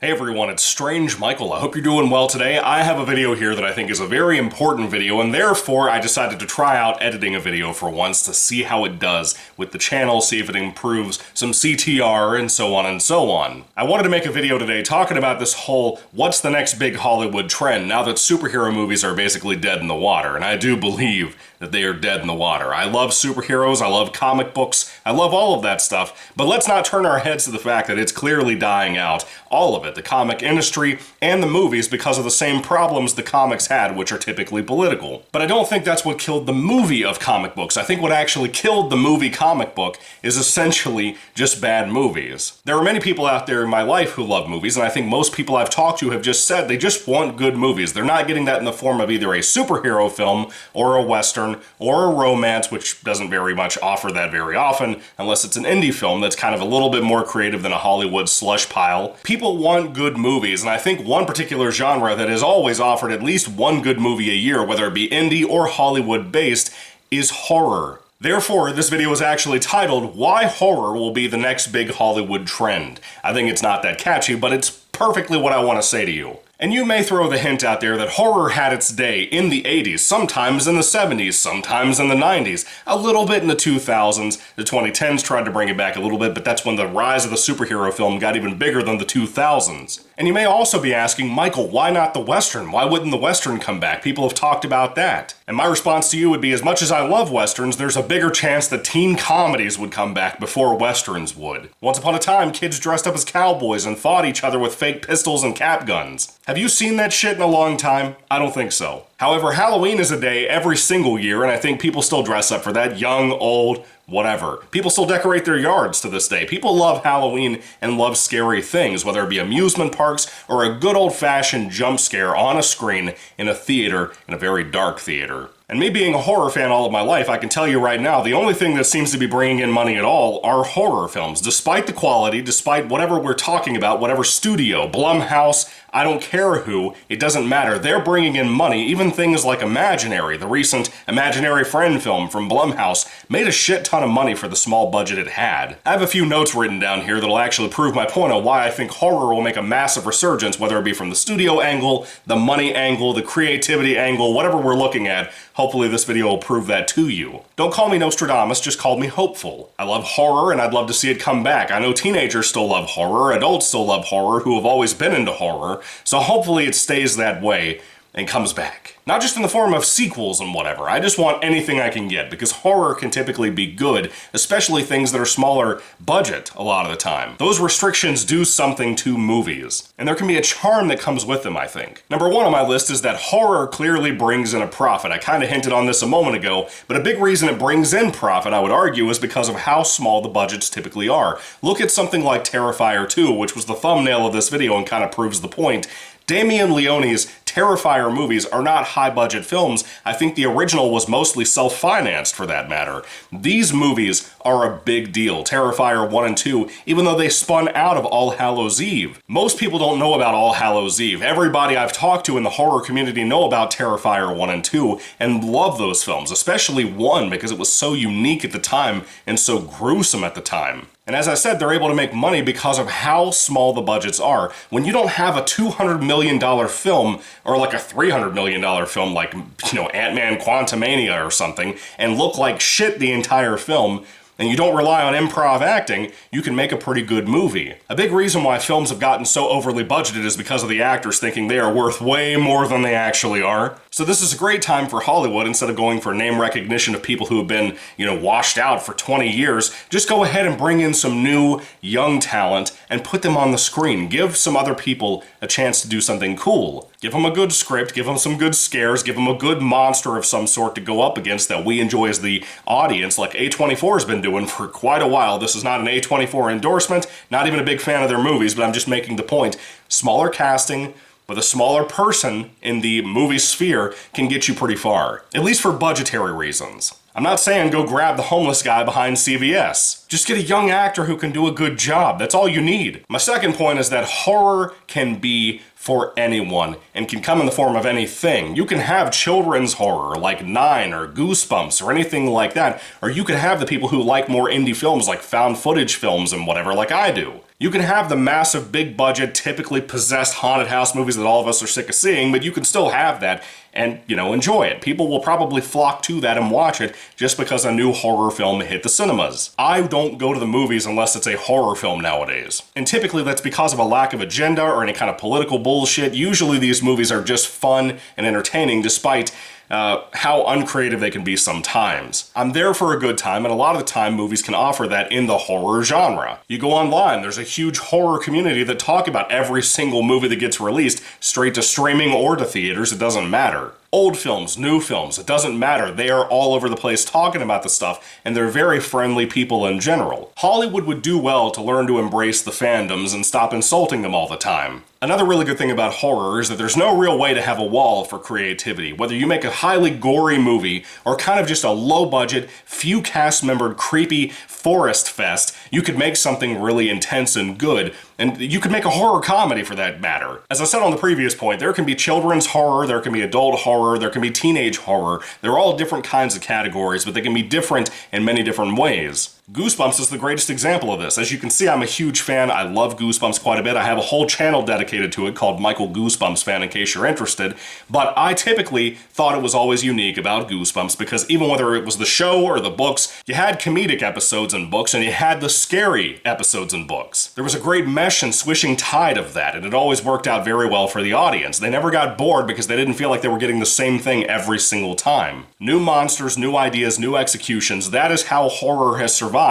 Hey everyone, it's Strange Michael. I hope you're doing well today. I have a video here that I think is a very important video, and therefore I decided to try out editing a video for once to see how it does with the channel, see if it improves some CTR and so on and so on. I wanted to make a video today talking about this whole what's the next big Hollywood trend now that superhero movies are basically dead in the water, and I do believe that they are dead in the water. I love superheroes, I love comic books, I love all of that stuff, but let's not turn our heads to the fact that it's clearly dying out. All of it, the comic industry and the movies, because of the same problems the comics had, which are typically political. But I don't think that's what killed the movie of comic books. I think what actually killed the movie comic book is essentially just bad movies. There are many people out there in my life who love movies, and I think most people I've talked to have just said they just want good movies. They're not getting that in the form of either a superhero film or a western or a romance, which doesn't very much offer that very often, unless it's an indie film that's kind of a little bit more creative than a Hollywood slush pile. People want good movies, and I think one particular genre that has always offered at least one good movie a year, whether it be indie or Hollywood based, is horror. Therefore, this video is actually titled, Why Horror Will Be the Next Big Hollywood Trend. I think it's not that catchy, but it's perfectly what I want to say to you. And you may throw the hint out there that horror had its day in the 80s, sometimes in the 70s, sometimes in the 90s, a little bit in the 2000s. The 2010s tried to bring it back a little bit, but that's when the rise of the superhero film got even bigger than the 2000s. And you may also be asking, Michael, why not the Western? Why wouldn't the Western come back? People have talked about that. And my response to you would be, as much as I love Westerns, there's a bigger chance that teen comedies would come back before Westerns would. Once upon a time, kids dressed up as cowboys and fought each other with fake pistols and cap guns. Have you seen that shit in a long time? I don't think so. However, Halloween is a day every single year, and I think people still dress up for that, young, old, whatever. People still decorate their yards to this day. People love Halloween and love scary things, whether it be amusement parks or a good old-fashioned jump scare on a screen in a theater, in a very dark theater. And me being a horror fan all of my life, I can tell you right now, the only thing that seems to be bringing in money at all are horror films. Despite the quality, despite whatever we're talking about, whatever studio, Blumhouse, I don't care who, it doesn't matter. They're bringing in money. Even things like Imaginary, the recent Imaginary Friend film from Blumhouse, made a shit ton of money for the small budget it had. I have a few notes written down here that'll actually prove my point on why I think horror will make a massive resurgence, whether it be from the studio angle, the money angle, the creativity angle, whatever we're looking at. Hopefully this video will prove that to you. Don't call me Nostradamus, just call me hopeful. I love horror and I'd love to see it come back. I know teenagers still love horror, adults still love horror who have always been into horror, so hopefully it stays that way and comes back. Not just in the form of sequels and whatever, I just want anything I can get, because horror can typically be good, especially things that are smaller budget a lot of the time. Those restrictions do something to movies, and there can be a charm that comes with them, I think. Number one on my list is that horror clearly brings in a profit. I kind of hinted on this a moment ago, but a big reason it brings in profit, I would argue, is because of how small the budgets typically are. Look at something like Terrifier 2, which was the thumbnail of this video and kind of proves the point. Damien Leone's Terrifier movies are not high-budget films. I think the original was mostly self-financed, for that matter. These movies are a big deal. Terrifier 1 and 2, even though they spun out of All Hallows Eve. Most people don't know about All Hallows Eve. Everybody I've talked to in the horror community know about Terrifier 1 and 2 and love those films, especially 1 because it was so unique at the time and so gruesome at the time. And as I said, they're able to make money because of how small the budgets are. When you don't have a $200 million film, or like a $300 million film like, Ant-Man Quantumania or something, and look like shit the entire film, and you don't rely on improv acting, you can make a pretty good movie. A big reason why films have gotten so overly budgeted is because of the actors thinking they are worth way more than they actually are. So this is a great time for Hollywood. Instead of going for name recognition of people who have been, washed out for 20 years, just go ahead and bring in some new, young talent and put them on the screen. Give some other people a chance to do something cool. Give them a good script, give them some good scares, give them a good monster of some sort to go up against that we enjoy as the audience, like A24 has been doing for quite a while. This is not an A24 endorsement, not even a big fan of their movies, but I'm just making the point. Smaller casting, with a smaller person in the movie sphere can get you pretty far, at least for budgetary reasons. I'm not saying go grab the homeless guy behind CVS. Just get a young actor who can do a good job. That's all you need. My second point is that horror can be for anyone and can come in the form of anything. You can have children's horror like Nine or Goosebumps or anything like that, or you could have the people who like more indie films like found footage films and whatever like I do. You can have the massive, big budget, typically possessed haunted house movies that all of us are sick of seeing, but you can still have that and, enjoy it. People will probably flock to that and watch it just because a new horror film hit the cinemas. I don't go to the movies unless it's a horror film nowadays. And typically that's because of a lack of agenda or any kind of political bullshit. Usually these movies are just fun and entertaining despite how uncreative they can be sometimes. I'm there for a good time, and a lot of the time movies can offer that in the horror genre. You go online, there's a huge horror community that talk about every single movie that gets released, straight to streaming or to theaters, it doesn't matter. Old films, new films, it doesn't matter. They are all over the place talking about the stuff, and they're very friendly people in general. Hollywood would do well to learn to embrace the fandoms and stop insulting them all the time. Another really good thing about horror is that there's no real way to have a wall for creativity. Whether you make a highly gory movie or kind of just a low-budget, few cast-membered, creepy forest fest, you could make something really intense and good, and you could make a horror comedy for that matter. As I said on the previous point, there can be children's horror, there can be adult horror, there can be teenage horror. They're all different kinds of categories, but they can be different in many different ways. Goosebumps is the greatest example of this. As you can see, I'm a huge fan. I love Goosebumps quite a bit. I have a whole channel dedicated to it called Michael Goosebumps Fan in case you're interested. But I typically thought it was always unique about Goosebumps because even whether it was the show or the books, you had comedic episodes in books and you had the scary episodes in books. There was a great mesh and swishing tide of that, and it always worked out very well for the audience. They never got bored because they didn't feel like they were getting the same thing every single time. New monsters, new ideas, new executions, that is how horror has survived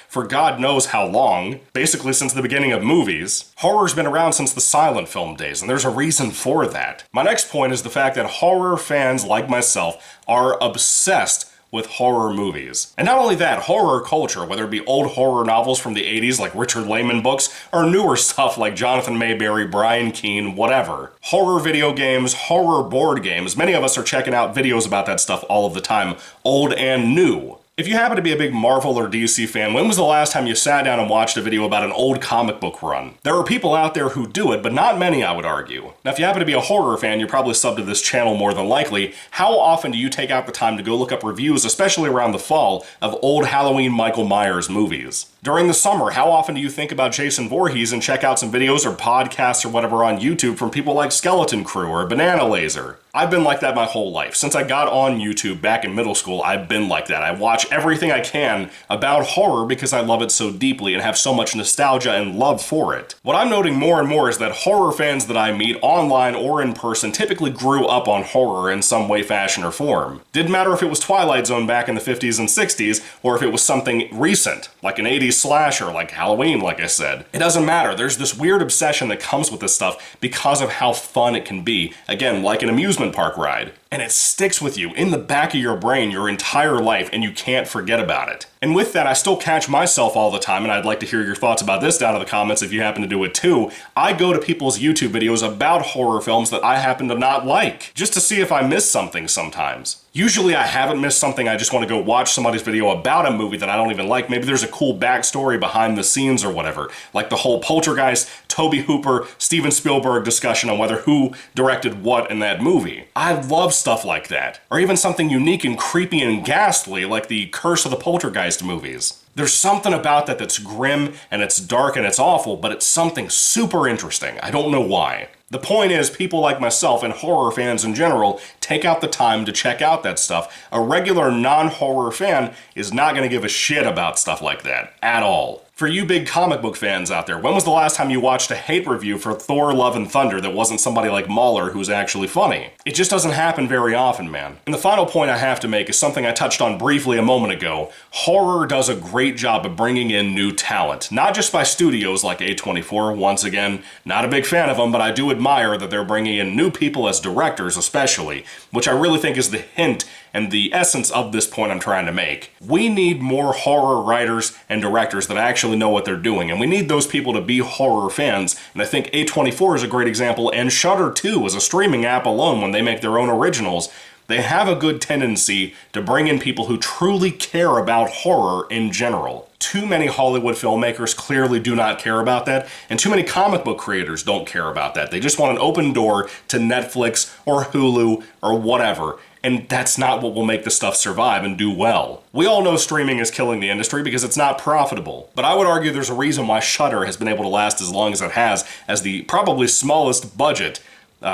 for God knows how long, basically since the beginning of movies. Horror's been around since the silent film days, and there's a reason for that. My next point is the fact that horror fans like myself are obsessed with horror movies. And not only that, horror culture, whether it be old horror novels from the 80s like Richard Lehman books, or newer stuff like Jonathan Mayberry, Brian Keene, whatever. Horror video games, horror board games, many of us are checking out videos about that stuff all of the time, old and new. If you happen to be a big Marvel or DC fan, when was the last time you sat down and watched a video about an old comic book run? There are people out there who do it, but not many, I would argue. Now, if you happen to be a horror fan, you're probably subbed to this channel more than likely. How often do you take out the time to go look up reviews, especially around the fall, of old Halloween Michael Myers movies? During the summer, how often do you think about Jason Voorhees and check out some videos or podcasts or whatever on YouTube from people like Skeleton Crew or Banana Laser? I've been like that my whole life. Since I got on YouTube back in middle school, I've been like that. I watch everything I can about horror because I love it so deeply and have so much nostalgia and love for it. What I'm noting more and more is that horror fans that I meet online or in person typically grew up on horror in some way, fashion, or form. Didn't matter if it was Twilight Zone back in the 50s and 60s or if it was something recent, like an 80s slasher, like Halloween, like I said. It doesn't matter. There's this weird obsession that comes with this stuff because of how fun it can be. Again, like an amusement park ride. And it sticks with you in the back of your brain your entire life and you can't forget about it. And with that, I still catch myself all the time, and I'd like to hear your thoughts about this down in the comments if you happen to do it too. I go to people's YouTube videos about horror films that I happen to not like, just to see if I miss something sometimes. Usually I haven't missed something, I just want to go watch somebody's video about a movie that I don't even like. Maybe there's a cool backstory behind the scenes or whatever, like the whole Poltergeist, Tobe Hooper, Steven Spielberg discussion on whether who directed what in that movie. I love stuff like that. Or even something unique and creepy and ghastly like the Curse of the Poltergeist movies. There's something about that that's grim and it's dark and it's awful, but it's something super interesting. I don't know why. The point is, people like myself and horror fans in general take out the time to check out that stuff. A regular non-horror fan is not going to give a shit about stuff like that at all. For you big comic book fans out there, when was the last time you watched a hate review for Thor Love and Thunder that wasn't somebody like Mahler who's actually funny? It just doesn't happen very often, man. And the final point I have to make is something I touched on briefly a moment ago. Horror does a great job of bringing in new talent, not just by studios like A24, once again, not a big fan of them, but I do admire that they're bringing in new people as directors especially, which I really think is the hint and the essence of this point I'm trying to make. We need more horror writers and directors that actually know what they're doing, and we need those people to be horror fans, and I think A24 is a great example, and Shudder too, as a streaming app alone when they make their own originals. They have a good tendency to bring in people who truly care about horror in general. Too many Hollywood filmmakers clearly do not care about that, and too many comic book creators don't care about that. They just want an open door to Netflix or Hulu or whatever, And that's not what will make the stuff survive and do well. We all know streaming is killing the industry because it's not profitable, but I would argue there's a reason why Shudder has been able to last as long as it has as the probably smallest budget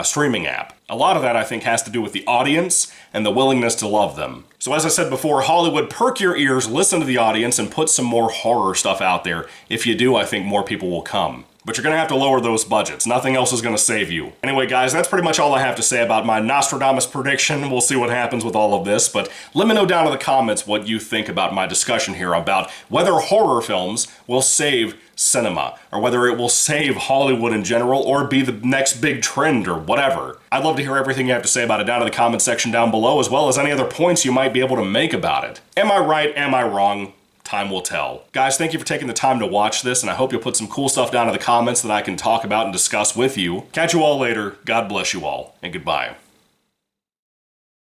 streaming app. A lot of that, I think, has to do with the audience and the willingness to love them. So as I said before, Hollywood, perk your ears, listen to the audience, and put some more horror stuff out there. If you do, I think more people will come. But you're gonna have to lower those budgets. Nothing else is gonna save you. Anyway, guys, that's pretty much all I have to say about my Nostradamus prediction. We'll see what happens with all of this, but let me know down in the comments what you think about my discussion here about whether horror films will save cinema, or whether it will save Hollywood in general, or be the next big trend, or whatever. I'd love to hear everything you have to say about it down in the comment section down below, as well as any other points you might be able to make about it. Am I right? Am I wrong? Time will tell. Guys, thank you for taking the time to watch this, and I hope you'll put some cool stuff down in the comments that I can talk about and discuss with you. Catch you all later. God bless you all, and goodbye.